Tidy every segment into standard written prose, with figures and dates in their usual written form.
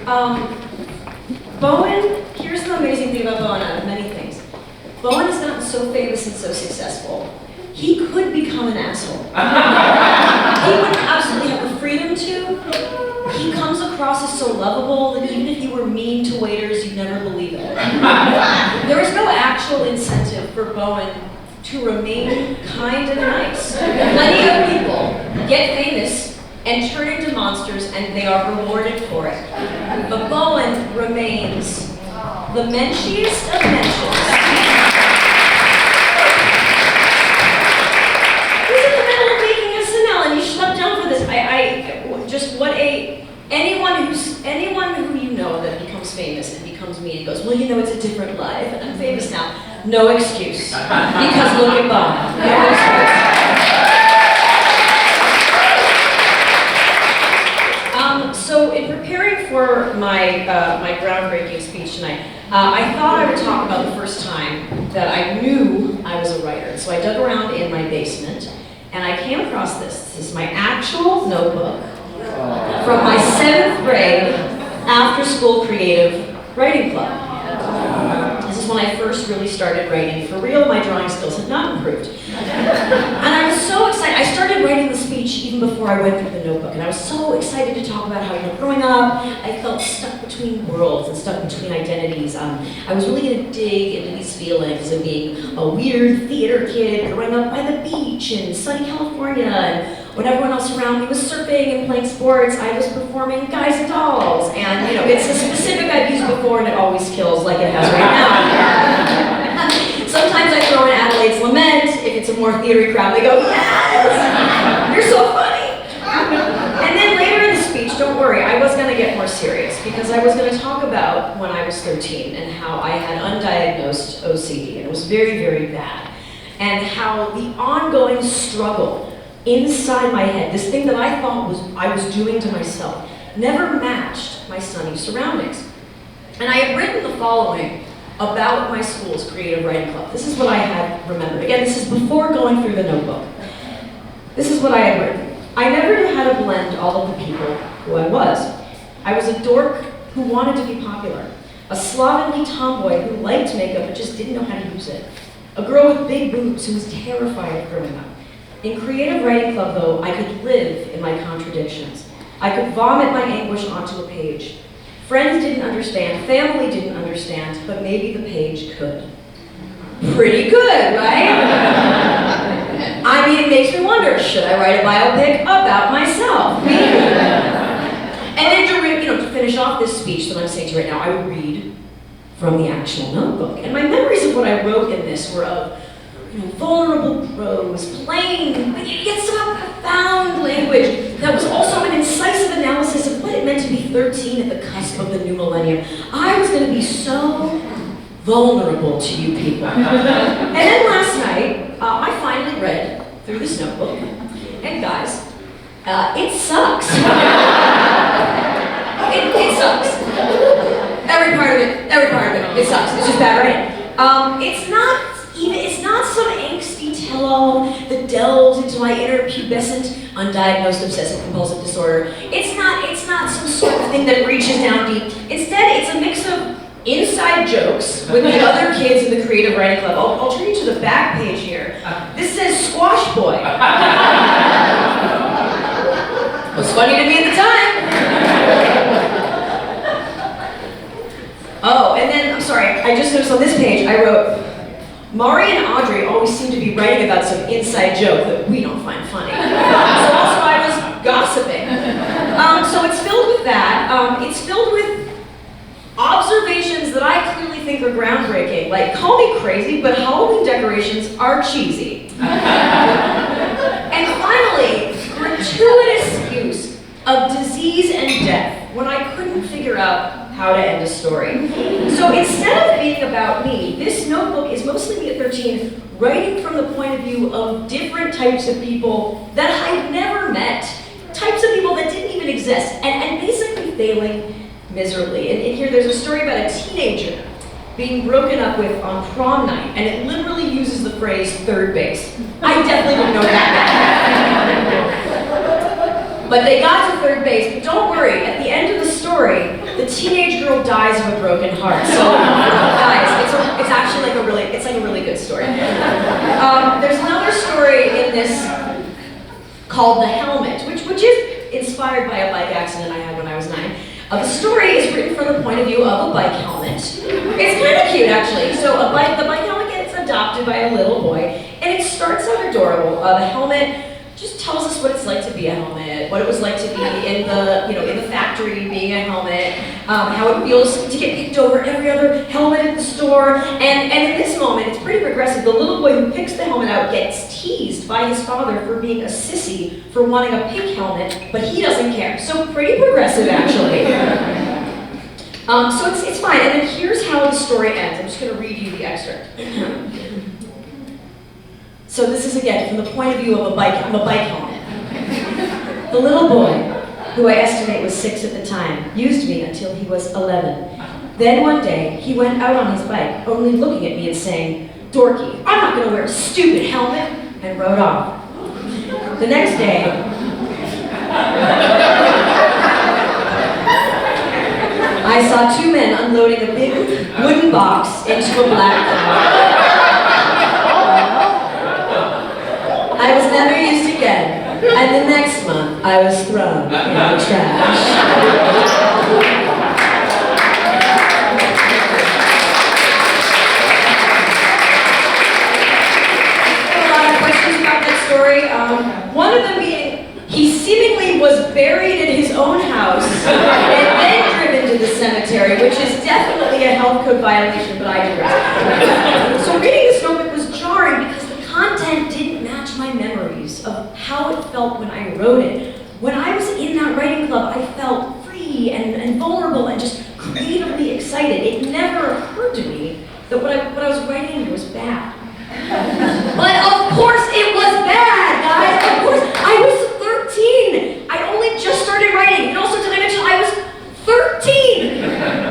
Bowen, here's the amazing thing about Bowen, out of many things. Bowen has gotten so famous and so successful, he could become an asshole. He would absolutely have the freedom to. He comes across as so lovable that even if you were mean to waiters, you'd never believe it. There is no actual incentive for Bowen to remain kind and nice. Plenty of people get famous and turn into monsters, and they are rewarded for it. But Bowen remains the menschiest of mentions. He's in the middle of making SNL, and you schlepped down for this. Anyone who you know that becomes famous and becomes mean and goes, well, you know, it's a different life, and I'm famous now. No excuse, because look at Bowen. No excuse. So in preparing for my groundbreaking speech tonight, I thought I would talk about the first time that I knew I was a writer. So I dug around in my basement, and I came across this. This is my actual notebook from my 7th grade after-school creative writing club. This is when I first really started writing. For real, my drawing skills had not improved. And I was so excited. I started writing the speech even before I went through the notebook, and I was so excited to talk about how, growing up, I felt stuck between worlds and stuck between identities. I was really going to dig into these feelings of being a weird theater kid growing up by the beach in sunny California, and when everyone else around me was surfing and playing sports, I was performing Guys and Dolls. And it's a specific I've used before, and it always kills like it has right now. Sometimes I throw in Adelaide's Lament. If it's a more theatery crowd, they go, yes! You're so funny! And then later in the speech, don't worry, I was going to get more serious, because I was going to talk about when I was 13 and how I had undiagnosed OCD, and it was very, very bad. And how the ongoing struggle inside my head, this thing that I thought I was doing to myself, never matched my sunny surroundings. And I had written the following about my school's creative writing club. This is what I had remembered. Again, this is before going through the notebook. This is what I had written. I never knew how to blend all of the people who I was. I was a dork who wanted to be popular, a slovenly tomboy who liked makeup but just didn't know how to use it, a girl with big boobs who was terrified of growing up. In creative writing club, though, I could live in my contradictions. I could vomit my anguish onto a page. Friends didn't understand, family didn't understand, but maybe the page could. Pretty good, right? I mean, it makes me wonder, should I write a biopic about myself? And then to finish off this speech that I'm saying to you right now, I would read from the actual notebook. And my memories of what I wrote in this were of vulnerable prose, plain, yet somehow profound language that was also an incisive analysis of what it meant to be 13 at the cusp of the new millennium. I was going to be so vulnerable to you people. And then last night, I finally read through this notebook, and guys, it sucks. It sucks. Every part of it sucks. It's just bad writing. It's not some angsty tell-all that delves into my inner pubescent, undiagnosed obsessive compulsive disorder. It's not some sort of thing that reaches down deep. Instead, it's a mix of inside jokes with the other kids in the creative writing club. I'll turn you to the back page here. This says Squash Boy. It was funny to me at the time. Oh, and then, I'm sorry, I just noticed on this page, I wrote, Mari and Audrey always seem to be writing about some inside joke that we don't find funny. So also I was gossiping. So it's filled with that. It's filled with observations that I clearly think are groundbreaking. Like, call me crazy, but Halloween decorations are cheesy. And finally, gratuitous use of disease and death when I couldn't figure out how to end a story. So instead of being about me, this notebook is mostly me at 13 writing from the point of view of different types of people that I'd never met, types of people that didn't even exist, and basically failing miserably. And in here there's a story about a teenager being broken up with on prom night, and it literally uses the phrase third base. I definitely don't know that. But they got to third base, but don't worry, at the end of the story, the teenage girl dies of a broken heart. So, guys, it's actually like a really good story. There's another story in this called The Helmet, which is inspired by a bike accident I had when I was 9. The story is written from the point of view of a bike helmet. It's kind of cute, actually. So the bike helmet gets adopted by a little boy, and it starts out adorable. The helmet just tells us what it's like to be a helmet, what it was like to be in the factory being a helmet, how it feels to get picked over every other helmet at the store. And in this moment, it's pretty progressive. The little boy who picks the helmet out gets teased by his father for being a sissy for wanting a pink helmet, but he doesn't care. So pretty progressive, actually. So it's fine. And then here's how the story ends. I'm just going to read you the excerpt. So this is again from the point of view of a bike helmet. The little boy, who I estimate was 6 at the time, used me until he was 11. Then one day, he went out on his bike, only looking at me and saying, "Dorky, I'm not gonna wear a stupid helmet," and rode off. The next day, I saw 2 men unloading a big wooden box into a black car. I was never used again, and the next month I was thrown in the trash. A lot of questions about that story. One of them being, he seemingly was buried in his own house and then driven to the cemetery, which is definitely a health code violation, but I digress. So reading this notebook was jarring because the content didn't match my memories of how it felt when I wrote it. When I was in that writing club, I felt free and vulnerable and just creatively excited. It never occurred to me that what I was writing here was bad. But of course it was bad, guys. Of course, I was 13. I only just started writing. And also, did I mention I was 13?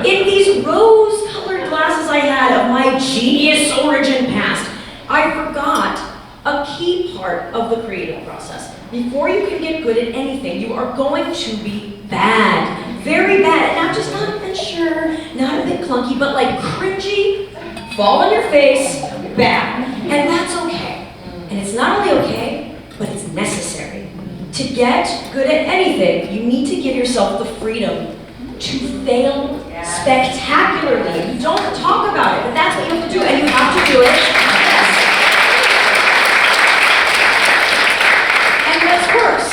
In these rose-colored glasses I had of my genius origin past, I forgot a key part of the creative process. Before you can get good at anything, you are going to be bad. Very bad. And not just not unsure, not a bit clunky, but like cringy, fall on your face, bad. And that's okay. And it's not only okay, but it's necessary. To get good at anything, you need to give yourself the freedom to fail spectacularly. You don't talk about it, but that's what you have to do, and you have to do it. And what's worse,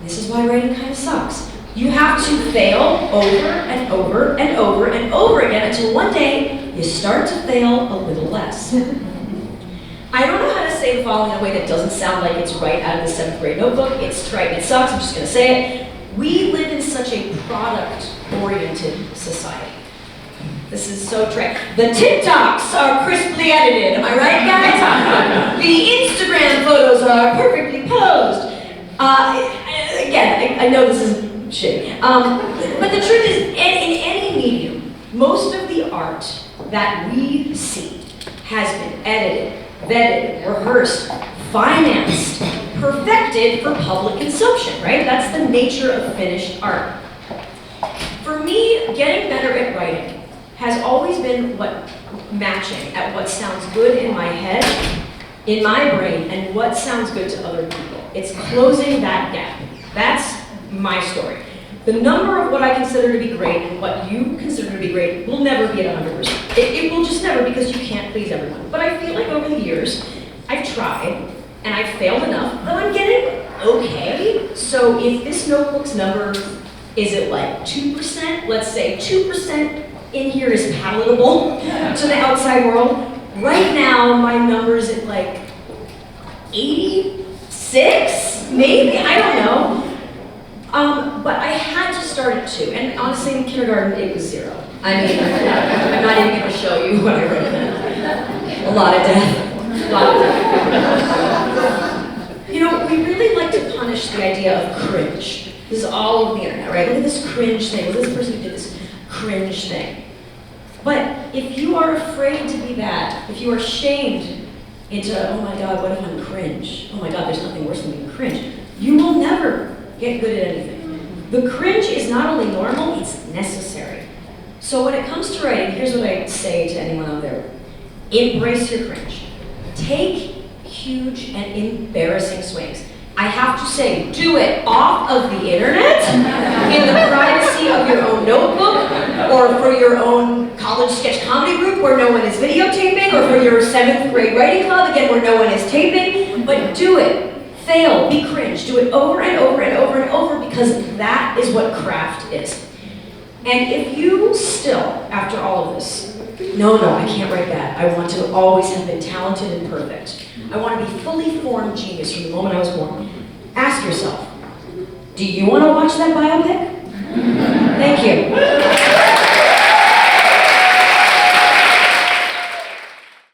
this is why writing kind of sucks. You have to fail over and over and over and over again until one day you start to fail a little less. I don't know how to say the following in a way that doesn't sound like it's right out of the 7th grade notebook. It's trite and it sucks, I'm just going to say it. We live in such a product-oriented society. This is so trite. The TikToks are crisply edited, am I right, guys? The Instagram photos are perfectly posed. Again, I know this is shitty. But the truth is, in any medium, most of the art that we see has been edited, vetted, rehearsed, financed, perfected for public consumption, right? That's the nature of finished art. For me, getting better at writing has always been matching at what sounds good in my head, in my brain, and what sounds good to other people. It's closing that gap. That's my story. The number of what I consider to be great and what you consider to be great will never be at 100%. It will just never, because you can't please everyone. But I feel like over the years, I've tried, and I've failed enough that I'm getting okay. So if this notebook's number is it like 2%, let's say 2% in here is palatable to the outside world. Right now, my number's at like 86, maybe, I don't know. But I had to start at 2, and honestly, in kindergarten, it was 0. I mean, I'm not even going to show you what I wrote then. A lot of death. A lot of death. You know, we really like to punish the idea of cringe. This is all over the internet, right? Look at this cringe thing. Look at this person who did this cringe thing. But if you are afraid to be that, if you are shamed into, oh my God, what if I'm cringe? Oh my God, there's nothing worse than being cringe. You will never get good at anything. The cringe is not only normal, it's necessary. So when it comes to writing, here's what I say to anyone out there. Embrace your cringe. Take huge and embarrassing swings. I have to say, do it off of the internet, in the privacy of your own notebook, or for your own college sketch comedy group where no one is videotaping, or for your 7th grade writing club, again, where no one is taping, but do it. Fail, be cringe, do it over and over and over and over, because that is what craft is. And if you still, after all of this, no, I can't write that. I want to always have been talented and perfect. I want to be fully formed genius from the moment I was born. Ask yourself, do you want to watch that biopic? Thank you.